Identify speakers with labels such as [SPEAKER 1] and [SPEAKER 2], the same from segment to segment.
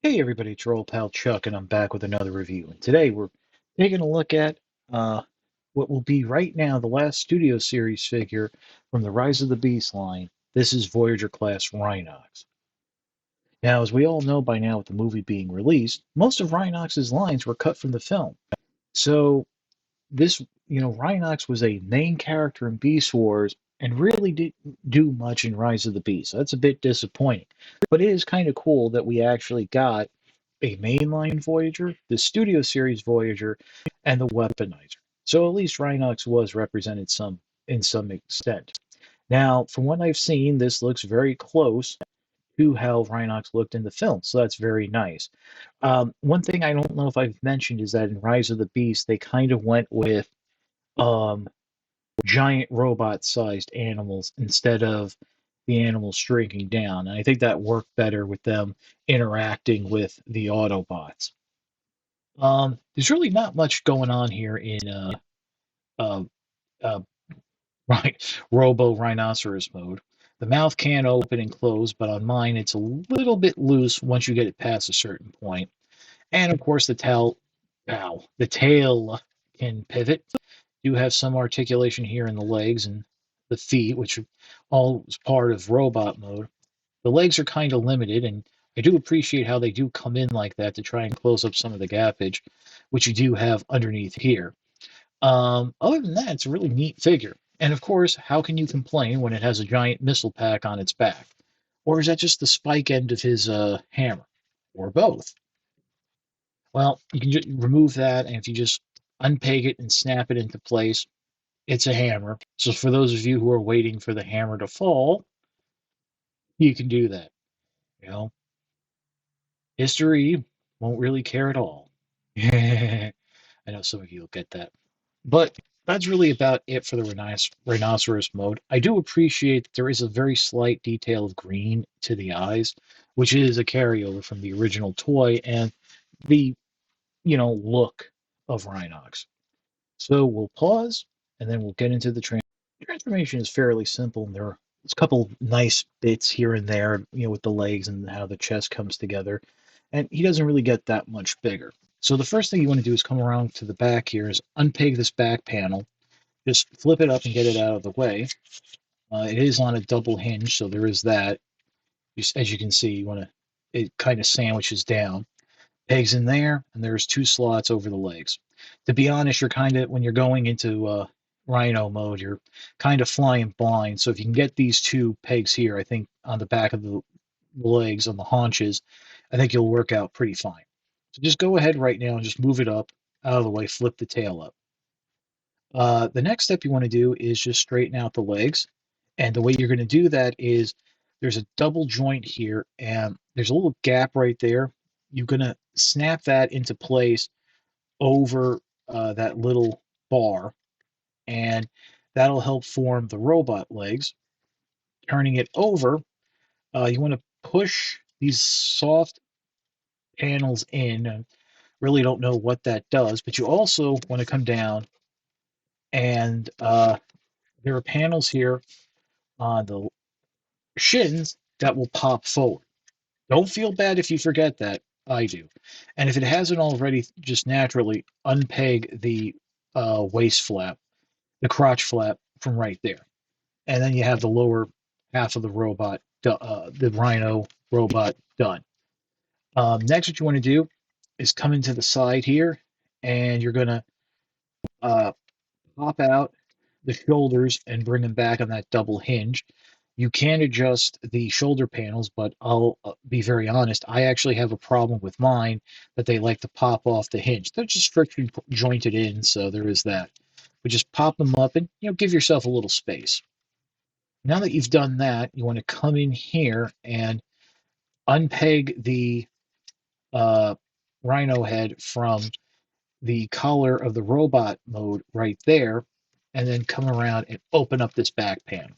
[SPEAKER 1] Hey everybody, it's your old pal Chuck, and I'm back with another review. And today we're taking a look at uh, what will be right now the last Studio Series figure from the Rise of the Beast line. This is Voyager class Rhinox. Now, as we all know by now, with the movie being released, most of Rhinox's lines were cut from the film. So this, Rhinox was a main character in Beast Wars and really didn't do much in Rise of the Beast. So that's a bit disappointing. But it is kind of cool that we actually got a mainline Voyager, the Studio Series Voyager, and the Weaponizer. So at least Rhinox was represented some in some extent. Now, from what I've seen, this looks very close to how Rhinox looked in the film, so that's very nice. One thing I don't know if I've mentioned is that in Rise of the Beast, they kind of went with um, giant robot-sized animals instead of the animals shrinking down. And I think that worked better with them interacting with the Autobots. There's really not much going on here in uh, uh, Robo Rhinoceros mode. The mouth can open and close, but on mine it's a little bit loose once you get it past a certain point. And of course, the tail can pivot. You have some articulation here in the legs and the feet, which are all is part of robot mode. The legs are kind of limited, and I do appreciate how they do come in like that to try and close up some of the gappage, which you do have underneath here. Other than that, it's a really neat figure. And of course, how can you complain when it has a giant missile pack on its back? Or is that just the spike end of his hammer? Or both? Well, you can just remove that, and if you just unpeg it and snap it into place, it's a hammer. So for those of you who are waiting for the hammer to fall, you can do that. You know, history won't really care at all. I know some of you will get that. But that's really about it for the rhinoceros mode. I do appreciate that there is a very slight detail of green to the eyes, which is a carryover from the original toy and the, look of Rhinox. So we'll pause and then we'll get into the transformation is fairly simple. And there are a couple nice bits here and there, with the legs and how the chest comes together. And he doesn't really get that much bigger. So the first thing you want to do is come around to the back here is unpeg this back panel. Just flip it up and get it out of the way. It is on a double hinge, so there is that. As you can see, it kind of sandwiches down. Pegs in there, and there's two slots over the legs. To be honest, when you're going into Rhino mode, you're kind of flying blind. So if you can get these two pegs here, I think on the back of the legs, on the haunches, I think you'll work out pretty fine. So just go ahead right now and just move it up out of the way, flip the tail up. The next step you want to do is just straighten out the legs. And the way you're going to do that is there's a double joint here, and there's a little gap right there. You're going to snap that into place over that little bar, and that'll help form the robot legs. Turning it over, you want to push these soft panels in. I really don't know what that does, but you also want to come down and there are panels here on the shins that will pop forward. Don't feel bad if you forget that. I do. And if it hasn't already, just naturally unpeg the waist flap, the crotch flap from right there. And then you have the lower half of the robot, the Rhino robot done. Next, what you want to do is come into the side here, and you're going to uh, pop out the shoulders and bring them back on that double hinge. You can adjust the shoulder panels, but I'll be very honest, I actually have a problem with mine that they like to pop off the hinge. They're just friction jointed in, so there is that. But just pop them up and give yourself a little space. Now that you've done that, you want to come in here and unpeg the uh, Rhino head from the collar of the robot mode right there, and then come around and open up this back panel.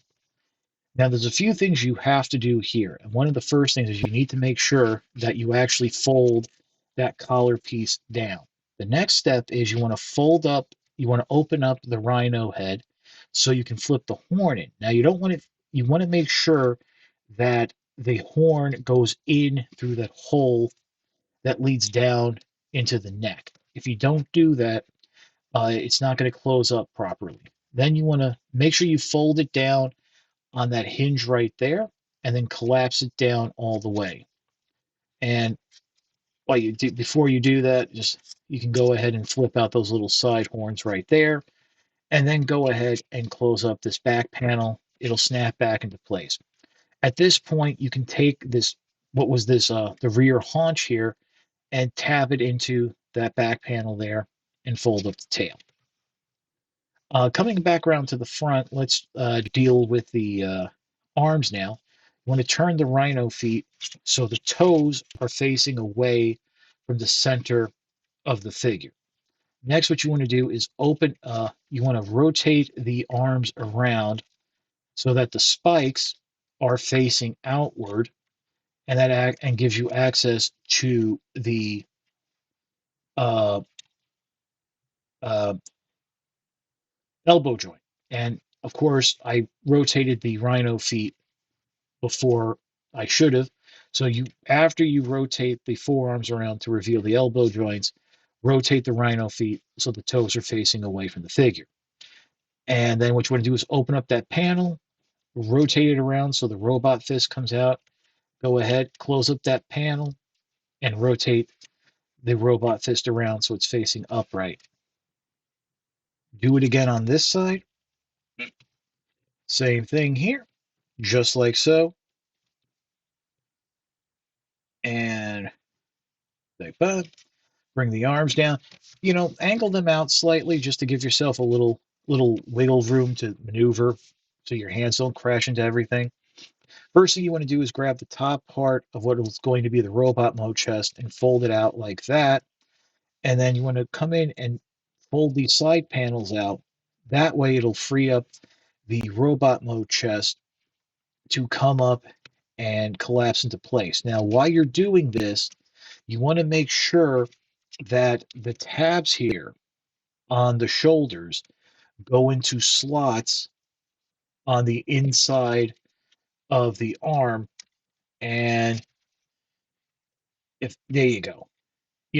[SPEAKER 1] Now, there's a few things you have to do here. And one of the first things is you need to make sure that you actually fold that collar piece down. The next step is you want to open up the Rhino head so you can flip the horn in. Now, you want to make sure that the horn goes in through that hole that leads down into the neck. If you don't do that, it's not going to close up properly. Then you want to make sure you fold it down on that hinge right there, and then collapse it down all the way. And while you do, before you do that, just you can go ahead and flip out those little side horns right there, and then go ahead and close up this back panel. It'll snap back into place. At this point, you can take this, what was this, the rear haunch here, and tab it into that back panel there and fold up the tail. Coming back around to the front, let's deal with the arms now. You want to turn the rhino feet so the toes are facing away from the center of the figure. Next, what you want to do is you want to rotate the arms around so that the spikes are facing outward, and and gives you access to the uh, uh, elbow joint. And of course, I rotated the rhino feet before I should have. So after you rotate the forearms around to reveal the elbow joints, rotate the rhino feet so the toes are facing away from the figure. And then what you want to do is open up that panel, rotate it around so the robot fist comes out. Go ahead, close up that panel, and rotate the robot fist around so it's facing upright. Do it again on this side. Same thing here, just like so. And like that. Bring the arms down. Angle them out slightly just to give yourself a little wiggle room to maneuver so your hands don't crash into everything. First thing you want to do is grab the top part of what is going to be the robot mode chest and fold it out like that. And then you want to come in and fold these side panels out. That way it'll free up the robot mode chest to come up and collapse into place. Now, while you're doing this, you want to make sure that the tabs here on the shoulders go into slots on the inside of the arm. And if there you go.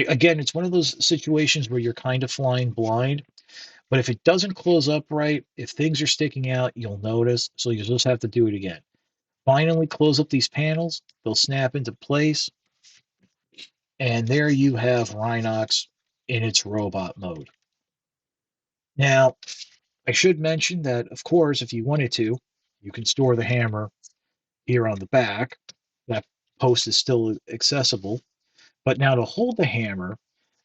[SPEAKER 1] Again, it's one of those situations where you're kind of flying blind, but if it doesn't close up right, if things are sticking out, you'll notice. So you just have to do it again. Finally, close up these panels. They'll snap into place. And there you have Rhinox in its robot mode. Now, I should mention that, of course, if you wanted to, you can store the hammer here on the back. That post is still accessible. But now to hold the hammer,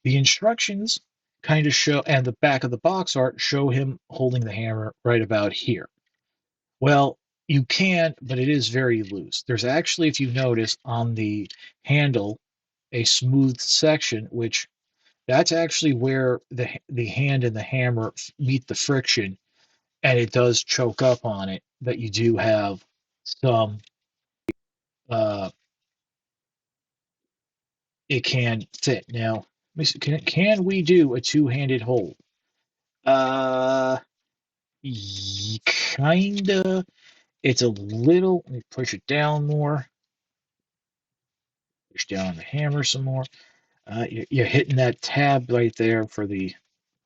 [SPEAKER 1] the instructions kind of show, and the back of the box art show him holding the hammer right about here. Well, you can, but it is very loose. There's actually, if you notice, on the handle, a smooth section, which that's actually where the hand and the hammer meet the friction, and it does choke up on it. That you do have some. Uh, it can fit now. Can we do a two-handed hold? Uh, Kinda. It's a little. Let me push it down more. Push down on the hammer some more. You're hitting that tab right there for the.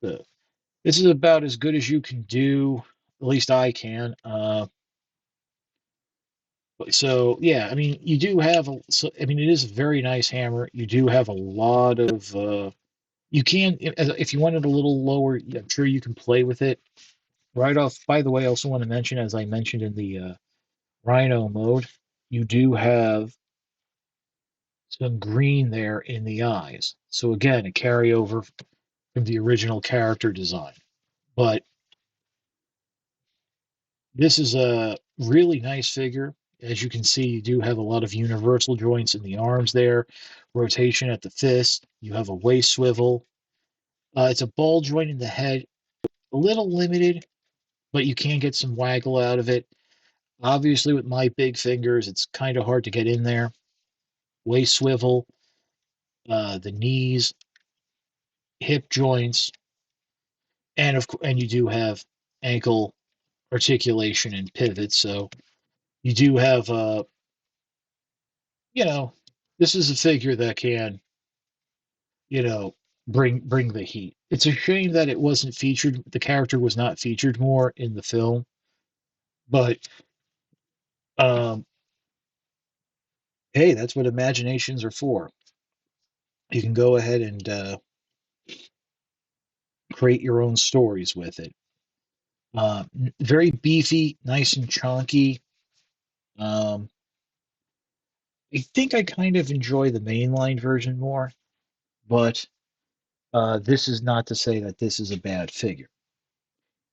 [SPEAKER 1] This is about as good as you can do. At least I can. So yeah, I mean, you do have so I mean, it is a very nice hammer. You do have a lot of. You can if you want it a little lower. I'm sure you can play with it. Right off. By the way, I also want to mention, as I mentioned in the Rhino mode, you do have some green there in the eyes. So again, a carryover from the original character design. But this is a really nice figure. As you can see, you do have a lot of universal joints in the arms there, rotation at the fist. You have a waist swivel. It's a ball joint in the head, a little limited, but you can get some waggle out of it. Obviously, with my big fingers, it's kind of hard to get in there. Waist swivel, the knees, hip joints, and you do have ankle articulation and pivot. So you do have you know, this is a figure that can you know, bring the heat. It's a shame that it wasn't featured. The character was not featured more in the film, but um, hey, that's what imaginations are for. You can go ahead and create your own stories with it. Very beefy, nice and chunky. Um, I think I kind of enjoy the mainline version more, but this is not to say that this is a bad figure.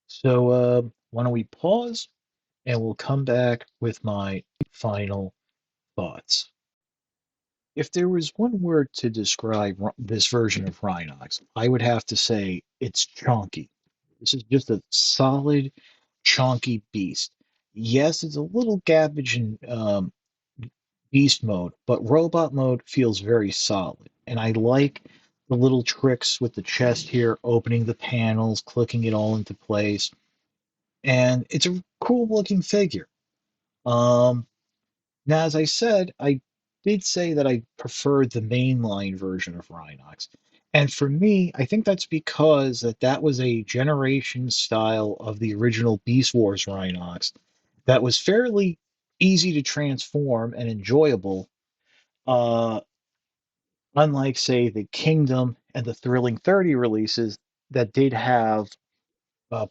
[SPEAKER 1] So why don't we pause and we'll come back with my final thoughts. If there was one word to describe this version of Rhinox, I would have to say it's chunky. This is just a solid, chunky beast. Yes, it's a little garbage in beast mode, but robot mode feels very solid. And I like the little tricks with the chest here, opening the panels, clicking it all into place. And it's a cool looking figure. Um, Now, as I said, I did say that I preferred the mainline version of Rhinox. And for me, I think that's because that was a generation style of the original Beast Wars Rhinox that was fairly easy to transform and enjoyable, uh, unlike, say, the Kingdom and the Thrilling 30 releases that did have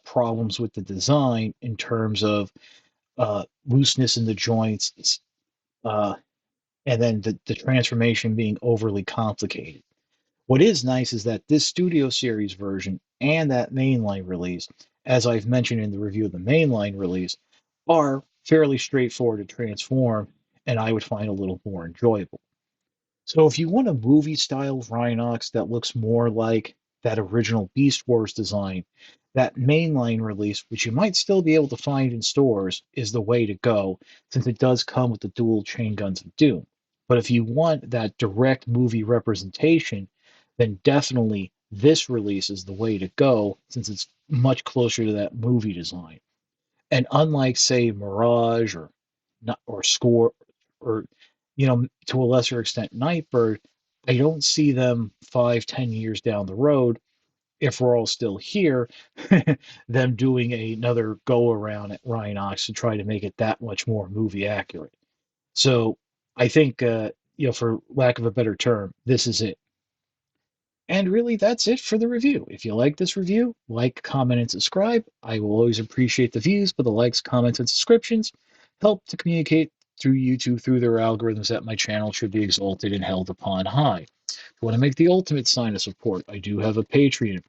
[SPEAKER 1] problems with the design in terms of looseness in the joints, uh, and then the transformation being overly complicated. What is nice is that this Studio Series version and that mainline release, as I've mentioned in the review of the mainline release, are fairly straightforward to transform, and I would find a little more enjoyable. So if you want a movie style Rhinox that looks more like that original Beast Wars design, that mainline release, which you might still be able to find in stores, is the way to go since it does come with the dual chain guns of Doom. But if you want that direct movie representation, then definitely this release is the way to go since it's much closer to that movie design. And unlike, say, Mirage or Score or to a lesser extent Nightbird, I don't see them 5, 10 years down the road, if we're all still here, them doing another go around at Rhinox to try to make it that much more movie accurate. So I think, for lack of a better term, this is it. And really, that's it for the review. If you like this review, like, comment, and subscribe. I will always appreciate the views, but the likes, comments, and subscriptions help to communicate through YouTube through their algorithms that my channel should be exalted and held upon high. If you want to make the ultimate sign of support, I do have a Patreon.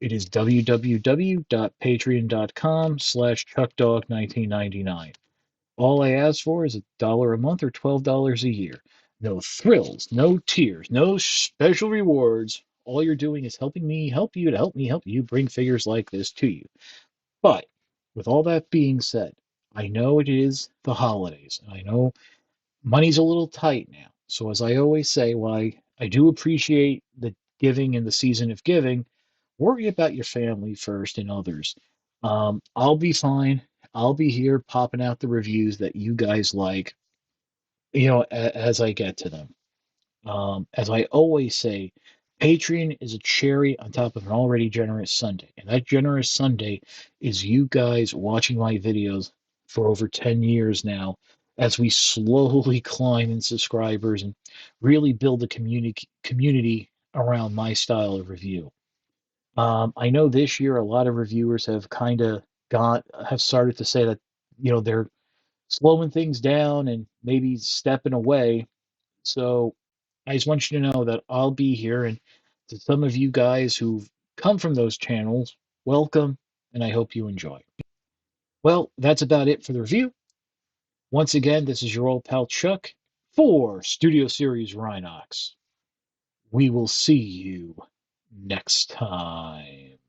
[SPEAKER 1] It is www.patreon.com/chuckdog1999. All I ask for is $1 a month or $12 a year. No thrills, no tears, no special rewards. All you're doing is helping me help you to help me help you bring figures like this to you. But with all that being said, I know it is the holidays. I know money's a little tight now. So as I always say, why I do appreciate the giving in the season of giving, worry about your family first and others. I'll be fine. I'll be here popping out the reviews that you guys like, as I get to them. As I always say, Patreon is a cherry on top of an already generous Sunday. And that generous Sunday is you guys watching my videos for over 10 years now as we slowly climb in subscribers and really build a community around my style of review. I know this year a lot of reviewers have have started to say that, they're slowing things down and maybe stepping away. So I just want you to know that I'll be here. And to some of you guys who've come from those channels, welcome, and I hope you enjoy. Well, that's about it for the review. Once again, this is your old pal Chuck for Studio Series Rhinox. We will see you next time.